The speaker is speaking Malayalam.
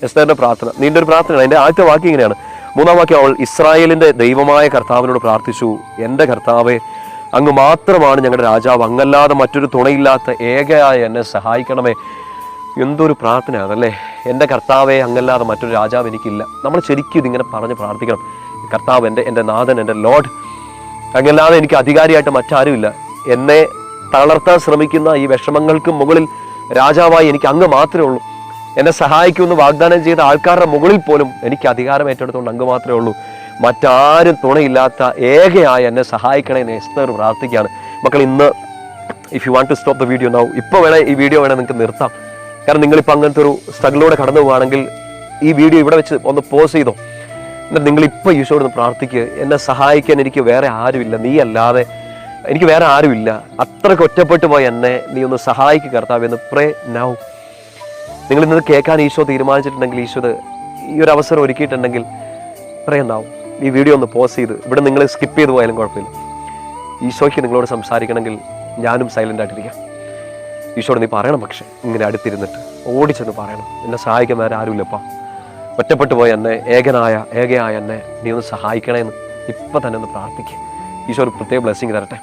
എസ്തേറിന്റെ പ്രാർത്ഥന നീണ്ടൊരു പ്രാർത്ഥനയാണ്. അതിൻ്റെ ആദ്യത്തെ വാക്യം ഇങ്ങനെയാണ്. 3-ാം വാക്യം, അവൾ ഇസ്രായേലിന്റെ ദൈവമായ കർത്താവിനോട് പ്രാർത്ഥിച്ചു, എൻ്റെ കർത്താവേ, അങ്ങ് മാത്രമാണ് ഞങ്ങളുടെ രാജാവ്, അങ്ങല്ലാതെ മറ്റൊരു തുണയില്ലാത്ത ഏകയായ എന്നെ സഹായിക്കണമേ. എന്തൊരു പ്രാർത്ഥനയാണല്ലേ. എൻ്റെ കർത്താവേ, അങ്ങല്ലാതെ മറ്റൊരു രാജാവ് എനിക്കില്ല. നമ്മൾ ശരിക്കും ഇതിങ്ങനെ പറഞ്ഞ് പ്രാർത്ഥിക്കണം. കർത്താവ് എൻ്റെ നാഥൻ, എൻ്റെ ലോർഡ്, അങ്ങല്ലാതെ എനിക്ക് അധികാരിയായിട്ട് മറ്റാരുമില്ല. എന്നെ തളർത്താൻ ശ്രമിക്കുന്ന ഈ വിഷമങ്ങൾക്ക് മുകളിൽ രാജാവായി എനിക്ക് അങ്ങ് മാത്രമേ ഉള്ളൂ. എന്നെ സഹായിക്കുമെന്ന് വാഗ്ദാനം ചെയ്ത ആൾക്കാരുടെ മുകളിൽ പോലും എനിക്ക് അധികാരം ഏറ്റെടുത്തുകൊണ്ട് അങ്ങ് മാത്രമേ ഉള്ളൂ. മറ്റാരും തുണയില്ലാത്ത ഏകയായ എന്നെ സഹായിക്കണേ എന്ന് എസ്തർ പ്രാർത്ഥിക്കുകയാണ്. മക്കൾ, ഇന്ന് if you want to stop the video now, ഇപ്പോൾ വേണേൽ ഈ വീഡിയോ വേണേൽ നിങ്ങൾക്ക് നിർത്താം. കാരണം നിങ്ങളിപ്പോൾ അങ്ങനത്തെ ഒരു സ്ട്രഗിലൂടെ കടന്നു പോവുകയാണെങ്കിൽ ഈ വീഡിയോ ഇവിടെ വെച്ച് ഒന്ന് പോസ് ചെയ്തോ. എന്നിട്ട് നിങ്ങളിപ്പോൾ ഈശോയോട് പ്രാർത്ഥിക്കുക, എന്നെ സഹായിക്കാൻ എനിക്ക് വേറെ ആരുമില്ല, നീ അല്ലാതെ എനിക്ക് വേറെ ആരുമില്ല. അത്രയ്ക്ക് ഒറ്റപ്പെട്ടു പോയി എന്നെ നീ ഒന്ന് സഹായിക്കുക കർത്താവേ എന്ന് പ്രേ നൗ. നിങ്ങൾ ഇന്നത് കേൾക്കാൻ ഈശോ തീരുമാനിച്ചിട്ടുണ്ടെങ്കിൽ, ഈശോ ഈ ഒരു അവസരം ഒരുക്കിയിട്ടുണ്ടെങ്കിൽ പ്രേ നൗ. ഈ വീഡിയോ ഒന്ന് പോസ് ചെയ്ത് ഇവിടെ നിങ്ങൾ സ്കിപ്പ് ചെയ്ത് പോയാലും കുഴപ്പമില്ല. ഈശോയ്ക്ക് നിങ്ങളോട് സംസാരിക്കണമെങ്കിൽ ഞാനും സൈലൻ്റ് ആയിട്ടിരിക്കാം. ഈശോട് നീ പറയണം, പക്ഷെ ഇങ്ങനെ അടുത്തിരുന്നിട്ട് ഓടിച്ചെന്ന് പറയണം, എന്നെ സഹായിക്കാൻ വേറെ ആരുമില്ലപ്പാ, ഒറ്റപ്പെട്ടു പോയ എന്നെ ഏകയായ എന്നെ നീ ഒന്ന് സഹായിക്കണേന്ന് ഇപ്പം തന്നെ ഒന്ന് പ്രാർത്ഥിക്കുക. ഈശോ ഒരു പ്രത്യേക ബ്ലെസ്സിങ് തരട്ടെ.